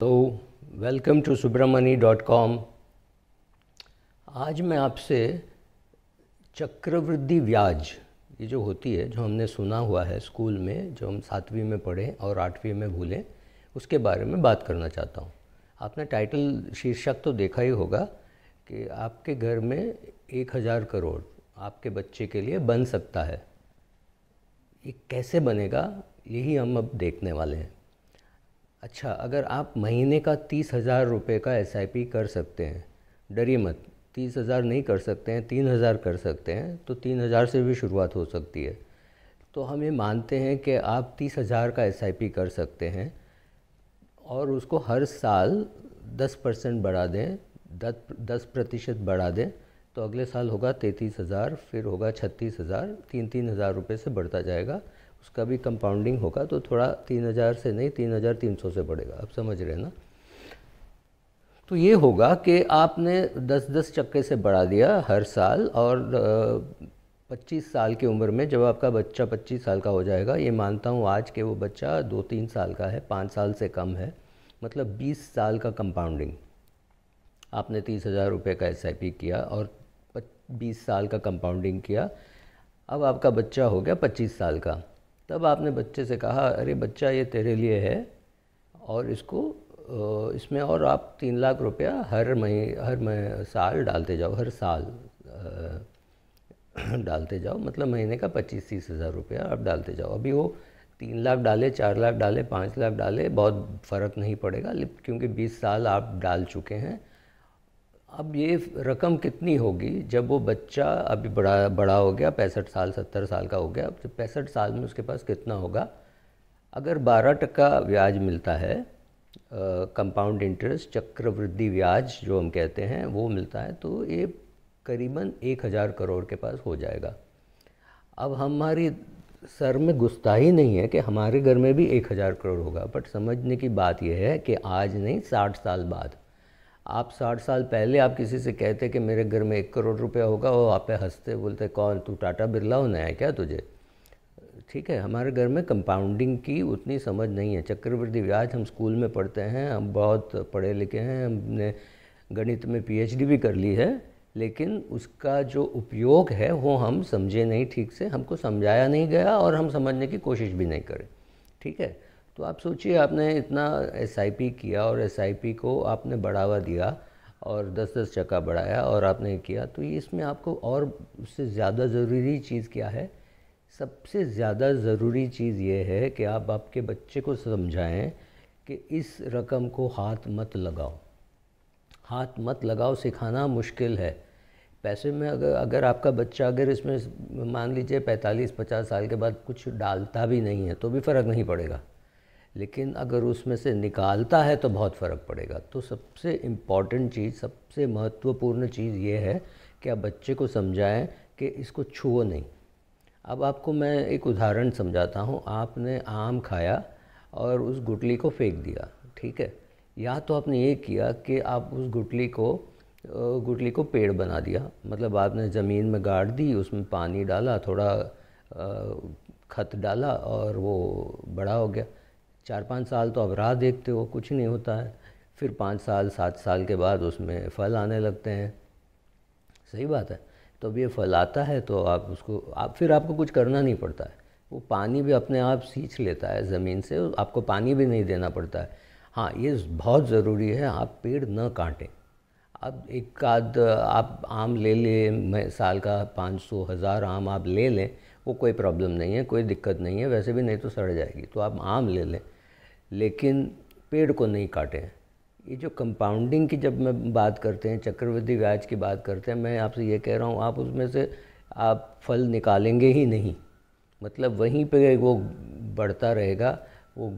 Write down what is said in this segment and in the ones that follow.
तो welcome to subramani.com। आज मैं आपसे चक्रवृद्धि ब्याज, ये जो होती है, जो हमने सुना हुआ है स्कूल में, जो हम 7वीं में पढ़ें और 8वीं में भूलें, उसके बारे में बात करना चाहता हूँ। आपने टाइटल शीर्षक तो देखा ही होगा कि आपके घर में 1000 करोड़ आपके बच्चे के लिए बन सकता है। ये कैसे बनेगा, यही हम अब देखने वाले हैं। अच्छा, अगर आप महीने का 30,000 रुपये का SIP कर सकते हैं, डरिए मत, 30,000 नहीं कर सकते हैं, 3,000 कर सकते हैं, तो 3,000 से भी शुरुआत हो सकती है। तो हम ये मानते हैं कि आप 30,000 का SIP कर सकते हैं और उसको हर साल 10% बढ़ा दें, 10% बढ़ा दें, तो अगले साल होगा 33,000, फिर होगा 36,000, 3,000 रुपये से बढ़ता जाएगा। उसका भी कंपाउंडिंग होगा, तो थोड़ा 3,000 से नहीं, 3,300 से बढ़ेगा। आप समझ रहे हैं ना। तो ये होगा कि आपने 10-10 चक्के से बढ़ा दिया हर साल, और 25 साल की उम्र में जब आपका बच्चा 25 साल का हो जाएगा, ये मानता हूँ आज के वो बच्चा 2-3 साल का है, 5 साल से कम है, मतलब 20 साल का कंपाउंडिंग। आपने 30,000 रुपये का SIP किया और 20 साल का कंपाउंडिंग किया। अब आपका बच्चा हो गया 25 साल का। तब आपने बच्चे से कहा, अरे बच्चा, ये तेरे लिए है, और इसमें और आप 3 लाख रुपया हर साल डालते जाओ, हर साल डालते जाओ, मतलब महीने का 25-30 हज़ार रुपया आप डालते जाओ। अभी वो 3 लाख डाले, 4 लाख डाले, 5 लाख डाले, बहुत फ़र्क नहीं पड़ेगा, क्योंकि 20 साल आप डाल चुके हैं। अब ये रकम कितनी होगी जब वो बच्चा अभी बड़ा हो गया, 65 साल 70 साल का हो गया, अब 65 साल में उसके पास कितना होगा? अगर 12% ब्याज मिलता है, कंपाउंड इंटरेस्ट, चक्रवृद्धि ब्याज जो हम कहते हैं, वो मिलता है, तो ये करीबन 1,000 करोड़ के पास हो जाएगा। अब हमारी सर में घुसता ही नहीं है कि हमारे घर में भी 1,000 करोड़ होगा, बट समझने की बात यह है कि आज नहीं, 60 साल बाद। आप 60 साल पहले आप किसी से कहते कि मेरे घर में 1 करोड़ रुपया होगा, वो आप पे हंसते, बोलते कौन, तू टाटा बिरला होना है क्या तुझे? ठीक है, हमारे घर में कंपाउंडिंग की उतनी समझ नहीं है। चक्रवृद्धि ब्याज हम स्कूल में पढ़ते हैं, हम बहुत पढ़े लिखे हैं, हमने गणित में PhD भी कर ली है, लेकिन उसका जो उपयोग है वो हम समझे नहीं ठीक से, हमको समझाया नहीं गया और हम समझने की कोशिश भी नहीं करें। ठीक है, तो आप सोचिए, आपने इतना SIP किया और SIP को आपने बढ़ावा दिया और 10-10 चक्का बढ़ाया और आपने किया, तो ये इसमें आपको और उससे ज़्यादा ज़रूरी चीज़ क्या है? सबसे ज़्यादा ज़रूरी चीज़ ये है कि आप आपके बच्चे को समझाएं कि इस रकम को हाथ मत लगाओ। हाथ मत लगाओ सिखाना मुश्किल है। पैसे में अगर आपका बच्चा अगर इसमें मान लीजिए 45-50 साल के बाद कुछ डालता भी नहीं है, तो भी फ़र्क नहीं पड़ेगा, लेकिन अगर उसमें से निकालता है तो बहुत फ़र्क पड़ेगा। तो सबसे इम्पॉर्टेंट चीज़, सबसे महत्वपूर्ण चीज़ ये है कि आप बच्चे को समझाएं कि इसको छुओ नहीं। अब आपको मैं एक उदाहरण समझाता हूँ। आपने आम खाया और उस गुठली को फेंक दिया, ठीक है? या तो आपने ये किया कि आप उस गुठली को पेड़ बना दिया, मतलब आपने ज़मीन में गाड़ दी, उसमें पानी डाला, थोड़ा खत डाला और वो बड़ा हो गया। 4-5 साल तो आप राह देखते हो, कुछ नहीं होता है। फिर 5 साल 7 साल के बाद उसमें फल आने लगते हैं। सही बात है। तो अब ये फल आता है तो फिर आपको कुछ करना नहीं पड़ता है, वो पानी भी अपने आप सींच लेता है ज़मीन से, आपको पानी भी नहीं देना पड़ता है। हाँ, ये बहुत ज़रूरी है, आप पेड़ न काटें। अब एक आध आप आम ले लें, साल का 500-1000 आम आप ले लें, वो कोई प्रॉब्लम नहीं है, कोई दिक्कत नहीं है, वैसे भी नहीं तो सड़ जाएगी, तो आप आम ले लें, लेकिन पेड़ को नहीं काटें। ये जो कंपाउंडिंग की जब मैं बात करते हैं, चक्रवृद्धि ब्याज की बात करते हैं, मैं आपसे ये कह रहा हूँ, आप उसमें से आप फल निकालेंगे ही नहीं, मतलब वहीं पे वो बढ़ता रहेगा, वो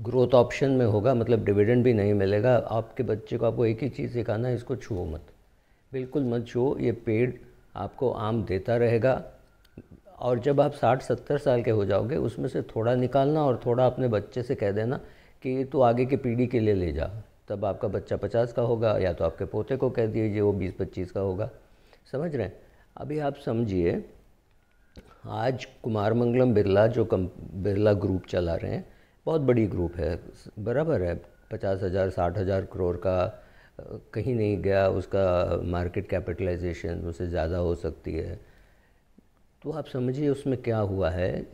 ग्रोथ ऑप्शन में होगा, मतलब डिविडेंड भी नहीं मिलेगा। आपके बच्चे को आपको एक ही चीज़ सिखाना है, इसको छुओ मत, बिल्कुल मत छुओ। ये पेड़ आपको आम देता रहेगा, और जब आप 60-70 साल के हो जाओगे, उसमें से थोड़ा निकालना और थोड़ा अपने बच्चे से कह देना कि तू आगे की पीढ़ी के लिए ले जा। तब आपका बच्चा 50 का होगा, या तो आपके पोते को कह दीजिए वो 20-25 का होगा। समझ रहे हैं? अभी आप समझिए, आज कुमार मंगलम बिरला जो बिरला ग्रुप चला रहे हैं, बहुत बड़ी ग्रुप है, बराबर है, 50,000 60,000 करोड़ का कहीं नहीं गया, उसका मार्केट कैपिटलाइजेशन उससे ज़्यादा हो सकती है। तो आप समझिए उसमें क्या हुआ है।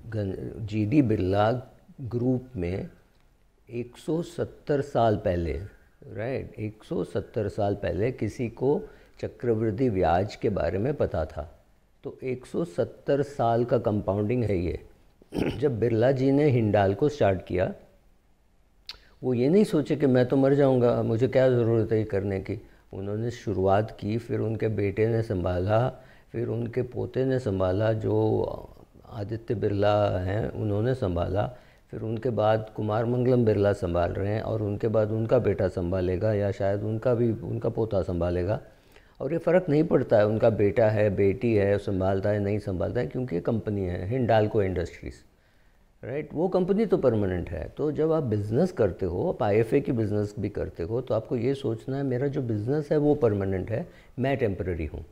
जीडी बिरला ग्रुप में 170 साल पहले, राइट, 170 साल पहले किसी को चक्रवृद्धि ब्याज के बारे में पता था। तो 170 साल का कंपाउंडिंग है ये। जब बिरला जी ने हिंडाल्को स्टार्ट किया, वो ये नहीं सोचे कि मैं तो मर जाऊंगा, मुझे क्या ज़रूरत है ये करने की। उन्होंने शुरुआत की, फिर उनके बेटे ने संभाला, फिर उनके पोते ने संभाला, जो आदित्य बिरला हैं उन्होंने संभाला, फिर उनके बाद कुमार मंगलम बिरला संभाल रहे हैं, और उनके बाद उनका बेटा संभालेगा, या शायद उनका पोता संभालेगा। और ये फ़र्क नहीं पड़ता है उनका बेटा है बेटी है संभालता है नहीं संभालता है, क्योंकि ये कंपनी है हिंडाल्को इंडस्ट्रीज़, राइट। वो कंपनी तो परमानेंट है। तो जब आप बिज़नेस करते हो, आप आईएफए की बिज़नेस भी करते हो, तो आपको ये सोचना है मेरा जो बिज़नेस है वो परमानेंट है, मैं टेम्पररी हूँ।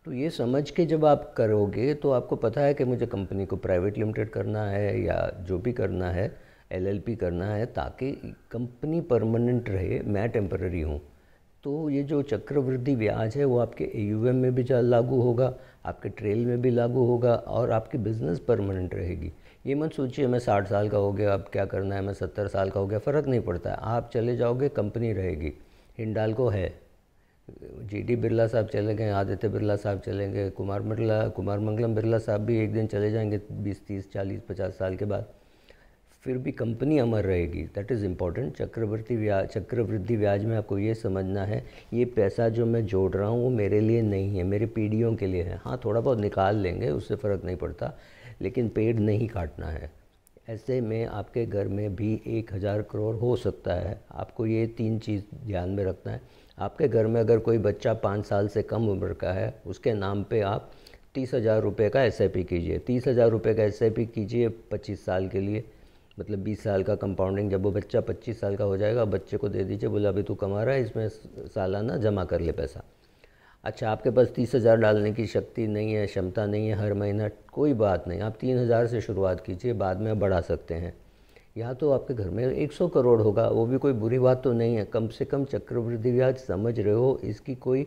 तो ये समझ के जब आप करोगे तो आपको पता है कि मुझे कंपनी को प्राइवेट लिमिटेड करना है या जो भी करना है, एलएलपी करना है, ताकि कंपनी परमानेंट रहे, मैं टेम्पररी हूँ। तो ये जो चक्रवृद्धि ब्याज है वो आपके एयूएम में भी लागू होगा, आपके ट्रेल में भी लागू होगा, और आपकी बिज़नेस परमानेंट रहेगी। ये मत सोचिए मैं 60 साल का हो गया अब क्या करना है, मैं 70 साल का हो गया, फ़र्क नहीं पड़ता है, आप चले जाओगे कंपनी रहेगी। हिंडाल्को है, जीडी बिरला साहब चले गए, आदित्य बिरला साहब चले गए, कुमार मंगलम बिरला साहब भी एक दिन चले जाएंगे 20 30 40 50 साल के बाद, फिर भी कंपनी अमर रहेगी। That is important. चक्रवृद्धि ब्याज में आपको ये समझना है, ये पैसा जो मैं जोड़ रहा हूँ वो मेरे लिए नहीं है, मेरे पीढ़ियों के लिए है। हाँ, थोड़ा बहुत निकाल लेंगे, उससे फ़र्क नहीं पड़ता, लेकिन पेड़ नहीं काटना है। ऐसे में आपके घर में भी 1,000 करोड़ हो सकता है। आपको ये 3 चीज़ ध्यान में रखना है। आपके घर में अगर कोई बच्चा 5 साल से कम उम्र का है, उसके नाम पे आप 30,000 रुपये का एसआईपी कीजिए। 30,000 रुपये का एसआईपी कीजिए 25 साल के लिए, मतलब 20 साल का कंपाउंडिंग। जब वो बच्चा 25 साल का हो जाएगा, बच्चे को दे दीजिए, बोला अभी तू कमा रहा है, इसमें सालाना जमा कर ले पैसा। अच्छा, आपके पास 30,000 डालने की शक्ति नहीं है, क्षमता नहीं है हर महीना, कोई बात नहीं, आप 3,000 से शुरुआत कीजिए, बाद में आप बढ़ा सकते हैं। या तो आपके घर में 100 करोड़ होगा, वो भी कोई बुरी बात तो नहीं है। कम से कम चक्रवृद्धि ब्याज समझ रहे हो, इसकी कोई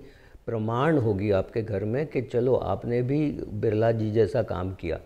प्रमाण होगी आपके घर में कि चलो आपने भी बिरला जी जैसा काम किया।